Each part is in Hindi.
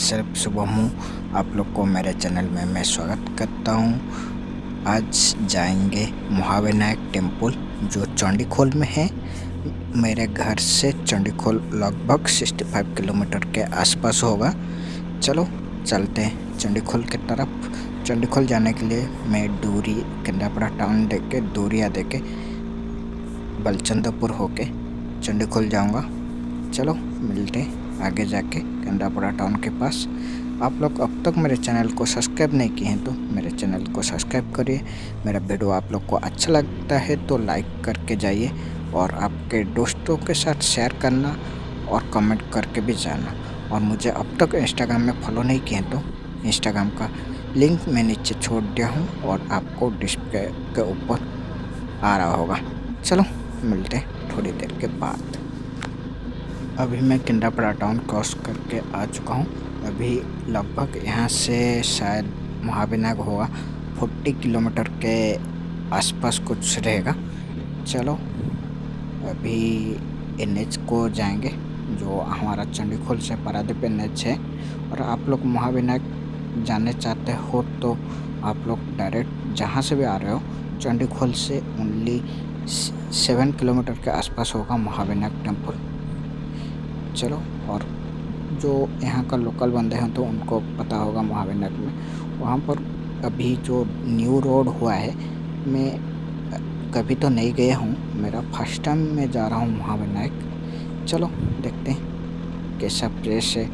सिर्फ शुभम हूँ। आप लोग को मेरे चैनल में मैं स्वागत करता हूँ। आज जाएंगे महाविनायक टेम्पल जो चंडीखोल में है। मेरे घर से चंडीखोल लगभग 65 किलोमीटर के आसपास होगा। चलो चलते हैं चंडीखोल की तरफ। चंडीखोल जाने के लिए मैं दूरी केंद्रापड़ा टाउन देके दूरिया देके बलचंद्रपुर होके चंडीखोल जाऊंगा। चलो मिलते आगे जाके केंद्रापड़ा टाउन के पास। आप लोग अब तक मेरे चैनल को सब्सक्राइब नहीं किए हैं तो मेरे चैनल को सब्सक्राइब करिए। मेरा वीडियो आप लोग को अच्छा लगता है तो लाइक करके जाइए और आपके दोस्तों के साथ शेयर करना और कमेंट करके भी जाना। और मुझे अब तक इंस्टाग्राम में फॉलो नहीं किए हैं तो इंस्टाग्राम का लिंक मैं नीचे छोड़ दिया हूँ और आपको डिस्प्ले के ऊपर आ रहा होगा। चलो मिलते हैं थोड़ी देर के बाद। अभी मैं केंद्रापड़ा टाउन क्रॉस करके आ चुका हूँ। अभी लगभग यहाँ से शायद महाविनायक होगा 40 किलोमीटर के आसपास कुछ रहेगा। चलो अभी NH को जाएंगे जो हमारा चंडीखोल से पारादीप NH है। और आप लोग महाविनायक जाने चाहते हो तो आप लोग डायरेक्ट जहाँ से भी आ रहे हो चंडीखोल से ओनली 7 किलोमीटर के आसपास होगा महाविनायक टेम्पल। चलो और जो यहाँ का लोकल बंदे हैं तो उनको पता होगा महाविनायक में वहाँ पर अभी जो न्यू रोड हुआ है। मैं कभी तो नहीं गया हूँ, मेरा फर्स्ट टाइम मैं जा रहा हूँ महाविनायक। चलो देखते हैं कैसा प्लेस है,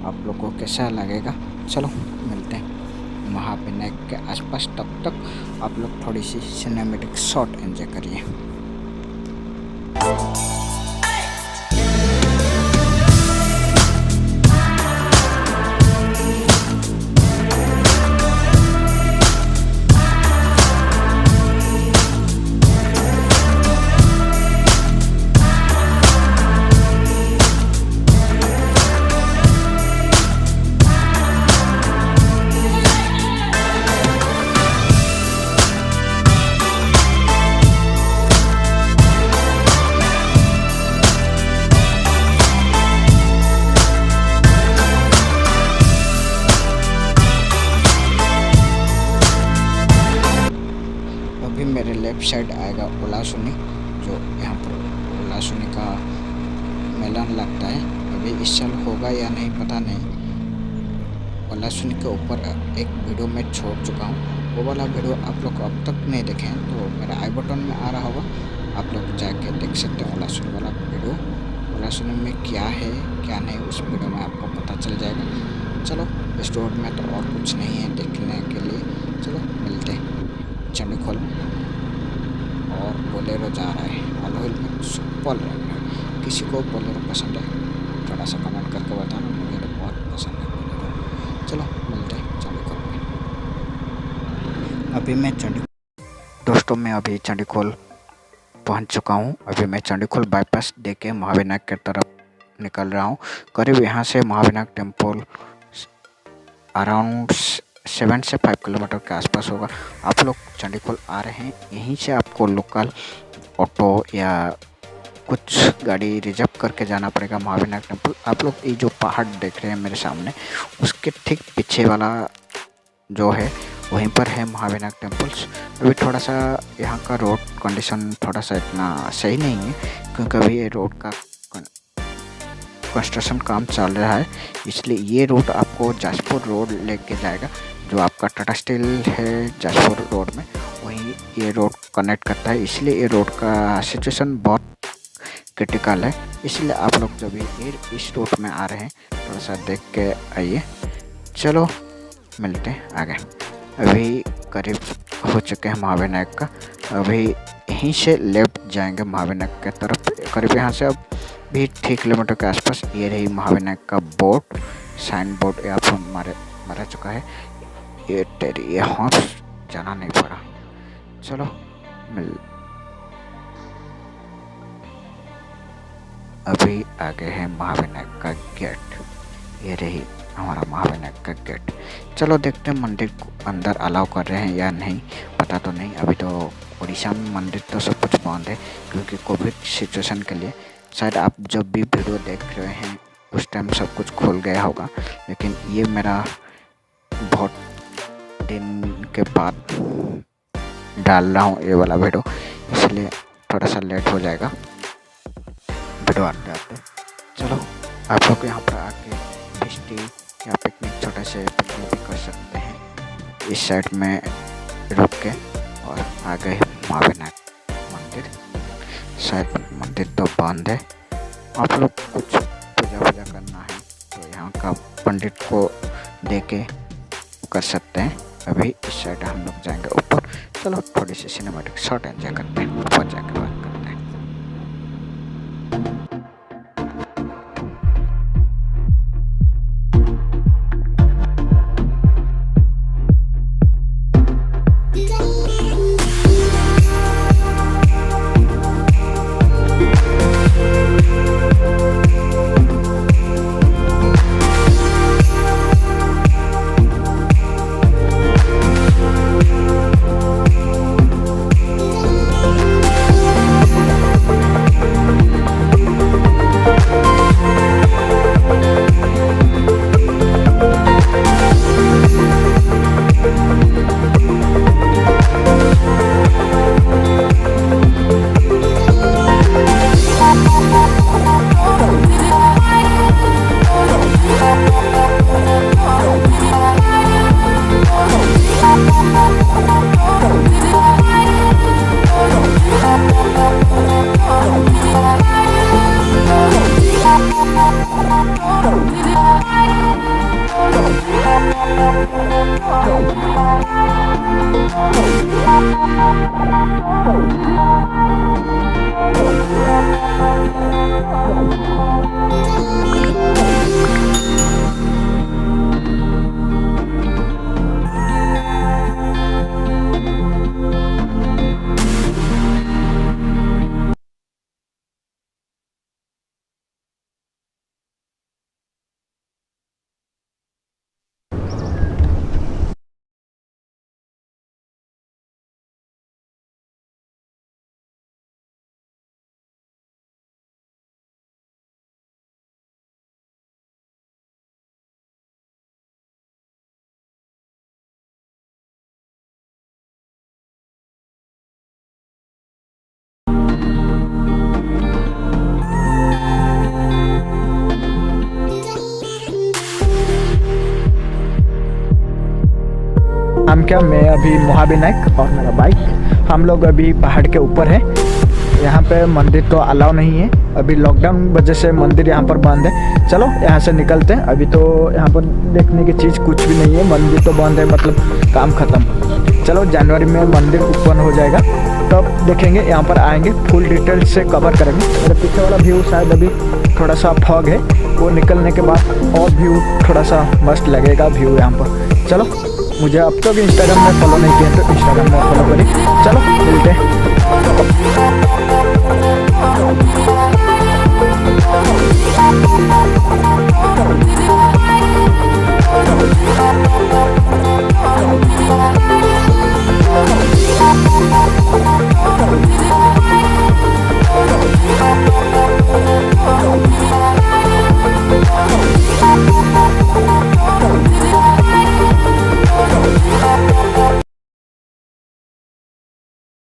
आप लोग को कैसा लगेगा। चलो मिलते हैं महाविनायक के आसपास। तब तक आप लोग थोड़ी सी सिनेमैटिक शॉट एंजॉय करिए। अभी मेरे लेफ्ट साइड आएगा ओला सोनी, जो यहाँ पर ओला सोनी का मेला लगता है। अभी इस साल होगा या नहीं पता नहीं। ओला सोनी के ऊपर एक वीडियो मैं छोड़ चुका हूँ, वो वाला वीडियो आप लोग अब तक नहीं देखे हैं तो मेरा आई बटन में आ रहा होगा, आप लोग जाके देख सकते हैं ओला सोनी वाला वीडियो। ओला सोनी में क्या है क्या नहीं उस वीडियो में आपको पता चल जाएगा। चलो इस रोड में तो और कुछ नहीं है देखने के लिए। चलो मिलते हैं चंडीखोल में। और बोलेरो जा रहा है अलहोल में सुपर रंग है। किसी को बोलेरो पसंद है थोड़ा सा कमेंट करके बताना, मुझे तो बहुत पसंद है बोलेरो। चलो मिलते हैं चंडीखोल में। अभी मैं दोस्तों मैं अभी चंडीखोल पहुंच चुका हूं। अभी मैं चंडीखोल बाईपास देके महाविनायक की तरफ निकल रहा हूं। करीब यहाँ से महाविनायक टेम्पल अराउंड 7 से 5 किलोमीटर के आसपास होगा। आप लोग चंडीखोल आ रहे हैं, यहीं से आपको लोकल ऑटो या कुछ गाड़ी रिजर्व करके जाना पड़ेगा महाविनायक टेम्पल। आप लोग ये जो पहाड़ देख रहे हैं मेरे सामने उसके ठीक पीछे वाला जो है वहीं पर है महाविनायक टेम्पल्स। अभी थोड़ा सा यहाँ का रोड कंडीशन थोड़ा सा इतना सही नहीं है क्योंकि अभी ये रोड का कंस्ट्रक्शन काम चल रहा है, इसलिए ये रोड आपको जाजपुर रोड लेके जाएगा। जो आपका टाटा स्टील है जाजपुर रोड में वहीं ये रोड कनेक्ट करता है, इसलिए ये रोड का सिचुएशन बहुत क्रिटिकल है। इसलिए आप लोग जब ये इस रोड में आ रहे हैं थोड़ा सा देख के आइए। चलो मिलते हैं आगे। अभी करीब हो चुके हैं महाविनायक का। अभी यहीं से लेफ्ट जाएंगे महाविनायक की तरफ। करीब यहाँ से अब भी 3 किलोमीटर के आसपास ये रही महाविनायक का बोर्ड, साइन बोर्ड यहाँ पर मारा चुका है। ये हॉर्स जाना नहीं पड़ा। चलो अभी आगे है महाविनायक का गेट। ये रही हमारा महाविनायक का गेट। चलो देखते हैं मंदिर को अंदर अलाउ कर रहे हैं या नहीं, पता तो नहीं। अभी तो उड़ीसा में मंदिर तो सब कुछ बंद है क्योंकि कोविड सिचुएशन के लिए। शायद आप जब भी वीडियो देख रहे हैं उस टाइम सब कुछ खुल गया होगा, लेकिन ये मेरा बहुत दिन के बाद डाल रहा हूँ ये वाला वीडियो, इसलिए थोड़ा सा लेट हो जाएगा वीडियो आते आते। चलो आप लोग यहाँ पर आके फेस्टी या पिकनिक, छोटे से पिकनिक भी कर सकते हैं। इस साइड में रुक के और आ गए महाविनायक मंदिर। शायद मंदिर तो बंद है, आप लोग कुछ पूजा करना है तो यहाँ का पंडित को दे के कर सकते हैं। अभी इस साइड हम लोग जाएंगे ऊपर। चलो थोड़ी सी सिनेमैटिक शॉट एंजॉय करते हैं, ऊपर जाके बात करते हैं। हम क्या, मैं अभी महाविनायक और मेरा बाइक, हम लोग अभी पहाड़ के ऊपर है। यहाँ पे मंदिर तो अलाउ नहीं है, अभी लॉकडाउन वजह से मंदिर यहाँ पर बंद है। चलो यहाँ से निकलते हैं, अभी तो यहाँ पर देखने की चीज़ कुछ भी नहीं है, मंदिर तो बंद है, मतलब काम ख़त्म। चलो जनवरी में मंदिर ओपन हो जाएगा तब देखेंगे, यहाँ पर आएंगे, फुल डिटेल से कवर करेंगे। मेरे पीछे वाला व्यू शायद अभी थोड़ा सा फॉग है, वो निकलने के बाद और व्यू थोड़ा सा मस्त लगेगा व्यू यहाँ पर। चलो मुझे अब तक इंस्टाग्राम में फॉलो नहीं किया तो इंस्टाग्राम में फॉलो करिए। चलो मिलते हैं।